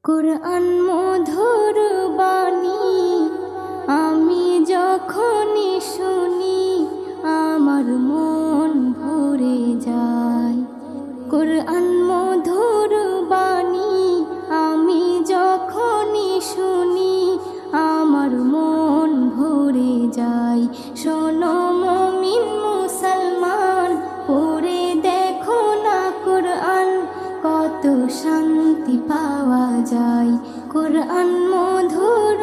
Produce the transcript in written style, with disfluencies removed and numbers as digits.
কুরআন মধুর বাণী আমি যখনই শুনি আমার মন ভরে যায়। কুরআন মধুর বাণী আমি যখনই শুনি আমার মন ভরে যায়। শোনো মুমিন মুসলমান, পড়ে দেখো না কুরআন, কত শান্তি পাওয়া যায়। কুরআন মধুর